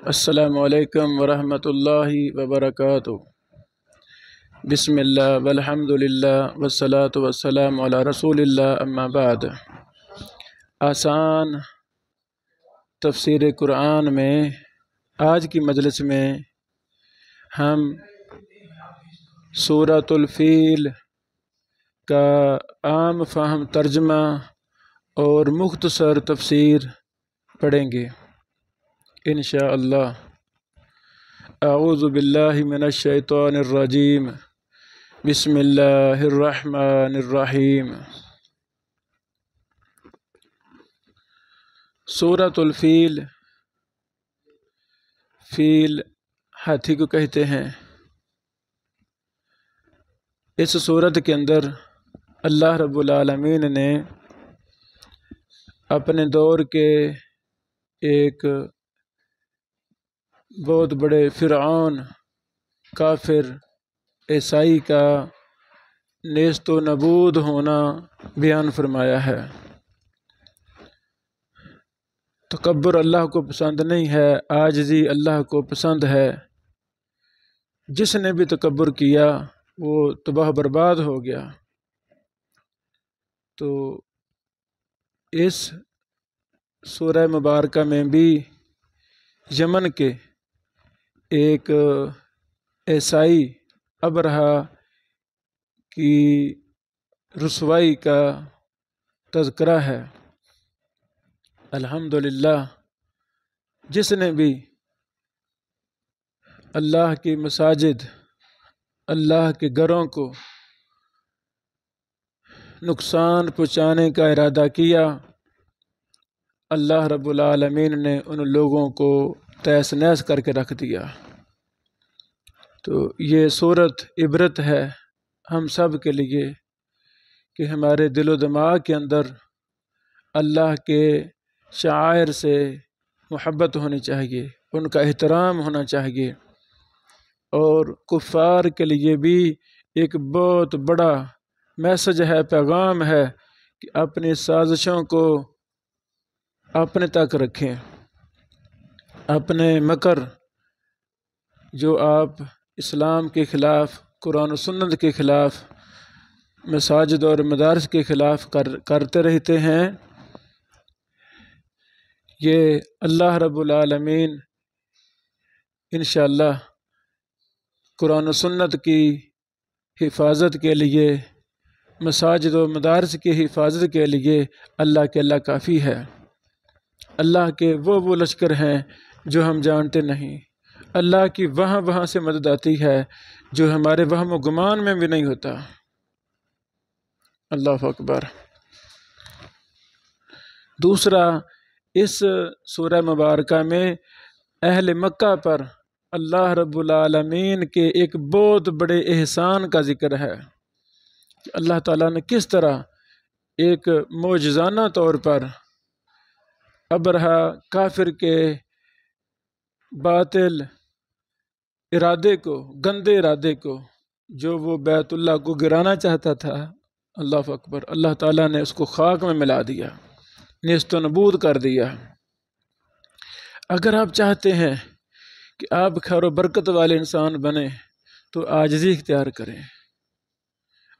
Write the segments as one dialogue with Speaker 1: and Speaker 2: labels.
Speaker 1: السلام علیکم ورحمۃ اللہ وبرکاتہ۔ بسم اللہ والحمد للہ والصلاة والسلام علی رسول اللہ، اما بعد۔ آسان تفسیر قرآن میں آج کی مجلس میں ہم سورۃ الفیل کا عام فہم ترجمہ اور مختصر تفسیر پڑھیں گے انشاءاللہ۔ اعوذ باللہ من الشیطان الرجیم، بسم اللہ الرحمن الرحیم۔ سورۃ الفیل، فیل ہاتھی کو کہتے ہیں۔ اس سورت کے اندر اللہ رب العالمین نے اپنے دور کے ایک بہت بڑے فرعون، کافر، عیسائی کا نیست و نبود ہونا بیان فرمایا ہے۔ تکبر اللہ کو پسند نہیں ہے، عاجزی اللہ کو پسند ہے۔ جس نے بھی تکبر کیا وہ تباہ برباد ہو گیا۔ تو اس سورہ مبارکہ میں بھی یمن کے ایک عیسائی ابرہہ کی رسوائی کا تذکرہ ہے۔ الحمدللہ، جس نے بھی اللہ کی مساجد، اللہ کے گھروں کو نقصان پہنچانے کا ارادہ کیا، اللہ رب العالمین نے ان لوگوں کو تہس نہس کر کے رکھ دیا۔ تو یہ سورت عبرت ہے ہم سب کے لیے کہ ہمارے دل و دماغ کے اندر اللہ کے شعائر سے محبت ہونی چاہیے، ان کا احترام ہونا چاہیے۔ اور کفار کے لیے بھی ایک بہت بڑا میسج ہے، پیغام ہے کہ اپنی سازشوں کو اپنے تک رکھیں۔ اپنے مکر جو آپ اسلام کے خلاف، قرآن و سنت کے خلاف، مساجد اور مدارس کے خلاف کرتے رہتے ہیں، یہ اللہ رب العالمین انشاءاللہ قرآن و سنت کی حفاظت کے لیے، مساجد و مدارس کی حفاظت کے لیے اللہ کافی ہے۔ اللہ کے وہ لشکر ہیں جو ہم جانتے نہیں۔ اللہ کی وہاں سے مدد آتی ہے جو ہمارے وہم و گمان میں بھی نہیں ہوتا۔ اللہ اکبر۔ دوسرا، اس سورہ مبارکہ میں اہل مکہ پر اللہ رب العالمین کے ایک بہت بڑے احسان کا ذکر ہے کہ اللہ تعالیٰ نے کس طرح ایک معجزانہ طور پر ابرہہ کافر کے باطل ارادے کو، گندے ارادے کو، جو وہ بیت اللہ کو گرانا چاہتا تھا، اللہ اکبر، اللہ تعالیٰ نے اس کو خاک میں ملا دیا، نیست و نبود کر دیا۔ اگر آپ چاہتے ہیں کہ آپ خیر و برکت والے انسان بنیں تو عاجزی اختیار کریں۔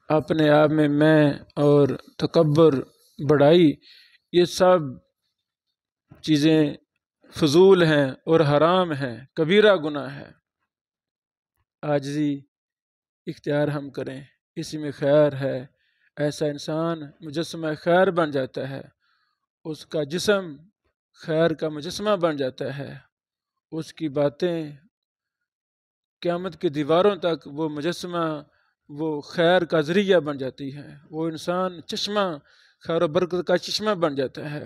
Speaker 1: اپنے آپ میں اور تکبر، بڑائی، یہ سب چیزیں فضول ہیں اور حرام ہیں، کبیرہ گناہ ہے۔ عاجزی اختیار ہم کریں، اسی میں خیر ہے۔ ایسا انسان مجسمہ خیر بن جاتا ہے، اس کا جسم خیر کا مجسمہ بن جاتا ہے، اس کی باتیں قیامت کی دیواروں تک وہ مجسمہ، وہ خیر کا ذریعہ بن جاتی ہے، وہ انسان چشمہ، خیر و برکت کا چشمہ بن جاتا ہے۔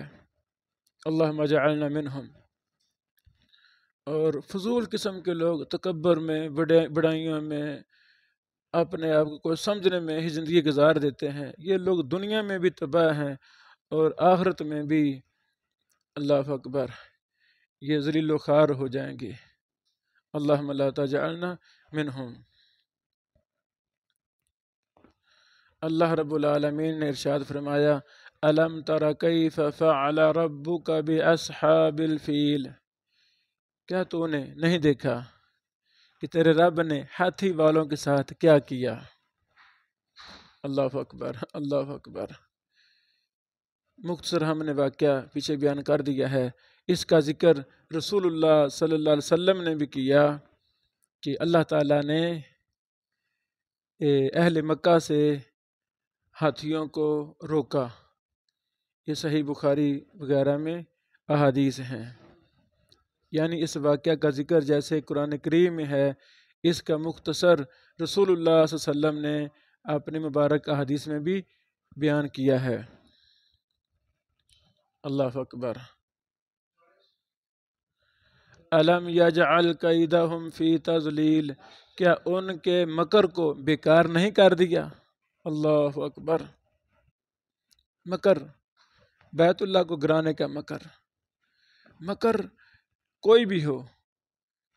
Speaker 1: اللہم اجعلنا منہم۔ اور فضول قسم کے لوگ تکبر میں، بڑائیوں میں، اپنے آپ کو سمجھنے میں ہی زندگی گزار دیتے ہیں، یہ لوگ دنیا میں بھی تباہ ہیں اور آخرت میں بھی، اللہ اکبر، یہ ذلیل و خوار ہو جائیں گے۔ اللہم لا تجعلنا منہم۔ اللہ رب العالمین نے ارشاد فرمایا، الم تر کیف فعل ربک باصحاب الفیل۔ کیا تو نے نہیں دیکھا کہ تیرے رب نے ہاتھی والوں کے ساتھ کیا کیا؟ اللہ اکبر، اللہ اکبر۔ مختصر ہم نے واقعہ پیچھے بیان کر دیا ہے، اس کا ذکر رسول اللہ صلی اللہ علیہ وسلم نے بھی کیا کہ اللہ تعالیٰ نے اہل مکہ سے ہاتھیوں کو روکا۔ یہ صحیح بخاری وغیرہ میں احادیث ہیں۔ یعنی اس واقعہ کا ذکر جیسے قرآن کریم میں ہے، اس کا مختصر رسول اللہ صلی اللہ علیہ وسلم نے اپنے مبارک احادیث میں بھی بیان کیا ہے۔ اللہ اکبر۔ الم یجعل کیدہم فی تضلیل، کیا ان کے مکر کو بیکار نہیں کر دیا؟ اللہ اکبر۔ مکر، بیت اللہ کو گرانے کا مکر، مکر کوئی بھی ہو،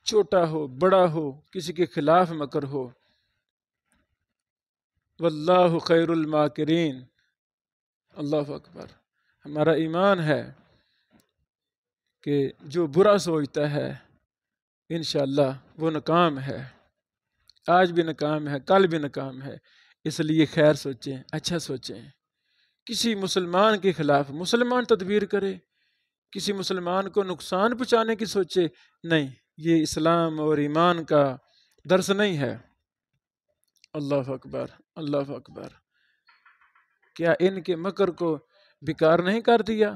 Speaker 1: چھوٹا ہو بڑا ہو، کسی کے خلاف مکر ہو، واللہ خیر الماکرین۔ اللہ اکبر۔ ہمارا ایمان ہے کہ جو برا سوچتا ہے انشاءاللہ وہ ناکام ہے، آج بھی ناکام ہے، کل بھی ناکام ہے۔ اس لیے خیر سوچیں، اچھا سوچیں۔ کسی مسلمان کے خلاف مسلمان تدبیر کرے، کسی مسلمان کو نقصان پہنچانے کی سوچے، نہیں، یہ اسلام اور ایمان کا درس نہیں ہے۔ اللہ اکبر، اللہ اکبر۔ کیا ان کے مکر کو بیکار نہیں کر دیا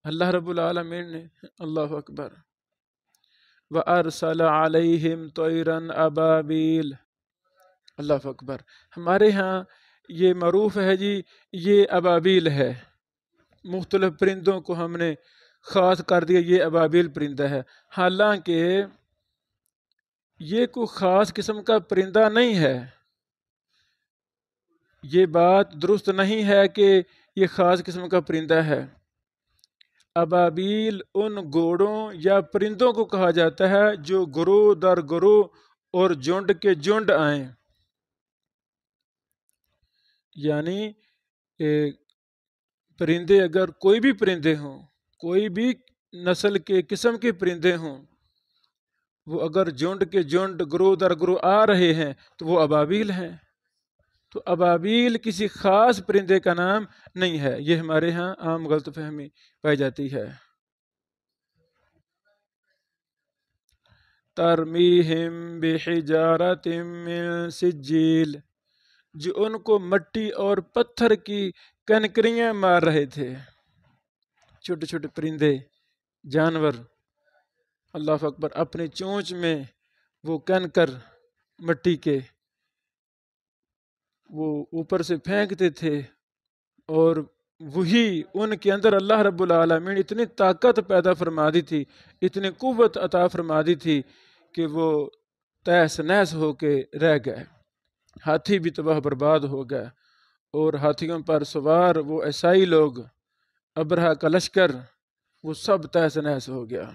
Speaker 1: اللہ رب العالمین نے؟ اللہ اکبر۔ وَأَرْسَلَ عَلَيْهِمْ طَيْرًا أَبَابِيلَ۔ اللہ اکبر۔ ہمارے ہاں یہ معروف ہے جی، یہ ابابیل ہے، مختلف پرندوں کو ہم نے خاص کر دیا، یہ ابابیل پرندہ ہے، حالانکہ یہ کوئی خاص قسم کا پرندہ نہیں ہے۔ یہ بات درست نہیں ہے کہ یہ خاص قسم کا پرندہ ہے۔ ابابیل ان گھوڑوں یا پرندوں کو کہا جاتا ہے جو گروہ در گروہ اور جھنڈ کے جھنڈ آئیں۔ یعنی پرندے اگر کوئی بھی پرندے ہوں، کوئی بھی نسل کے قسم کے پرندے ہوں، وہ اگر جھنڈ کے جھنڈ گروہ در گروہ آ رہے ہیں تو وہ ابابیل ہیں۔ تو ابابیل کسی خاص پرندے کا نام نہیں ہے، یہ ہمارے ہاں عام غلط فہمی پائی جاتی ہے۔ ترمیہم بحجارۃ من سجیل، جو ان کو مٹی اور پتھر کی کنکریاں مار رہے تھے، چھوٹے چھوٹے پرندے جانور، اللہ اکبر، اپنے چونچ میں وہ کنکر مٹی کے وہ اوپر سے پھینکتے تھے، اور وہی ان کے اندر اللہ رب العالمین اتنی طاقت پیدا فرما دی تھی، اتنی قوت عطا فرما دی تھی کہ وہ تہس نہس ہو کے رہ گئے۔ ہاتھی بھی تباہ برباد ہو گئے، اور ہاتھیوں پر سوار وہ عیسائی لوگ، ابرہہ کا لشکر، وہ سب تہس نہس ہو گیا۔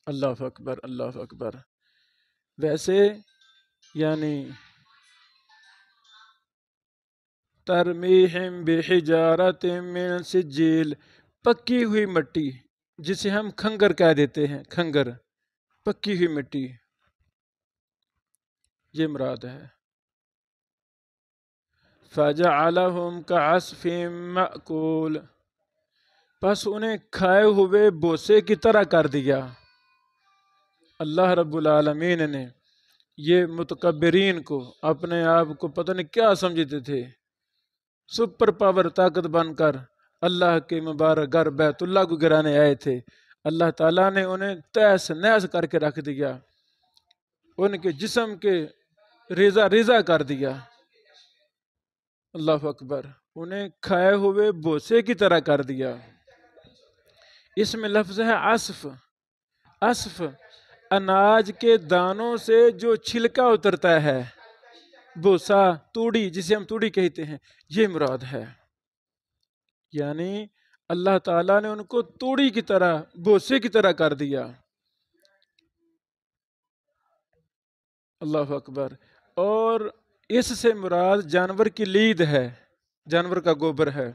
Speaker 1: اللہ اکبر، اللہ اکبر۔ ویسے یعنی ترمیہم بحجارۃ من سجیل، پکی ہوئی مٹی، جسے ہم کھنگر کہہ دیتے ہیں، کھنگر، پکی ہوئی مٹی، یہ مراد ہے۔ فَجَعَلَهُمْ كَعَصْفٍ مَأْكُولٍ، پس انہیں کھائے ہوئے بوسے کی طرح کر دیا۔ اللہ رب العالمین نے یہ متکبرین کو، اپنے آپ کو پتہ نہیں کیا سمجھتے تھے، سپر پاور طاقت بن کر اللہ کے مبارک گھر بیت اللہ کو گرانے آئے تھے، اللہ تعالیٰ نے انہیں تہس نہس کر کے رکھ دیا، ان کے جسم کے ریزہ ریزہ کر دیا۔ اللہ اکبر، انہیں کھائے ہوئے بوسے کی طرح کر دیا۔ اس میں لفظ ہے عصف۔ عصف اناج کے دانوں سے جو چھلکا اترتا ہے، بوسا، توڑی، جسے ہم توڑی کہتے ہیں، یہ مراد ہے۔ یعنی اللہ تعالیٰ نے ان کو توڑی کی طرح، بوسے کی طرح کر دیا۔ اللہ اکبر۔ اور اس سے مراد جانور کی لید ہے، جانور کا گوبر ہے،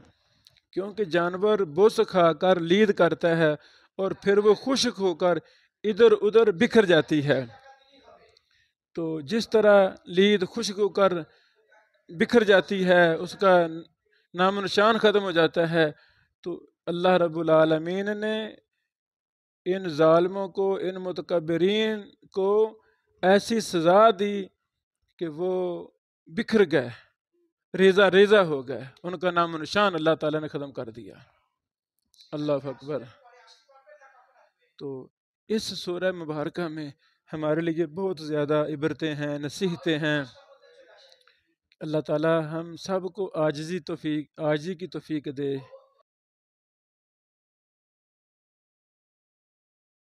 Speaker 1: کیونکہ جانور بوس کھا کر لید کرتا ہے، اور پھر وہ خشک ہو کر ادھر ادھر بکھر جاتی ہے۔ تو جس طرح لید خشک ہو کر بکھر جاتی ہے، اس کا نام و نشان ختم ہو جاتا ہے، تو اللہ رب العالمین نے ان ظالموں کو، ان متکبرین کو ایسی سزا دی کہ وہ بکھر گئے، ریزہ ریزہ ہو گئے، ان کا نام و نشان اللہ تعالیٰ نے ختم کر دیا۔ اللہ اکبر۔ تو اس سورہ مبارکہ میں ہمارے لیے بہت زیادہ عبرتیں ہیں، نصیحتیں ہیں۔ اللہ تعالیٰ ہم سب کو عاجزی کی توفیق دے۔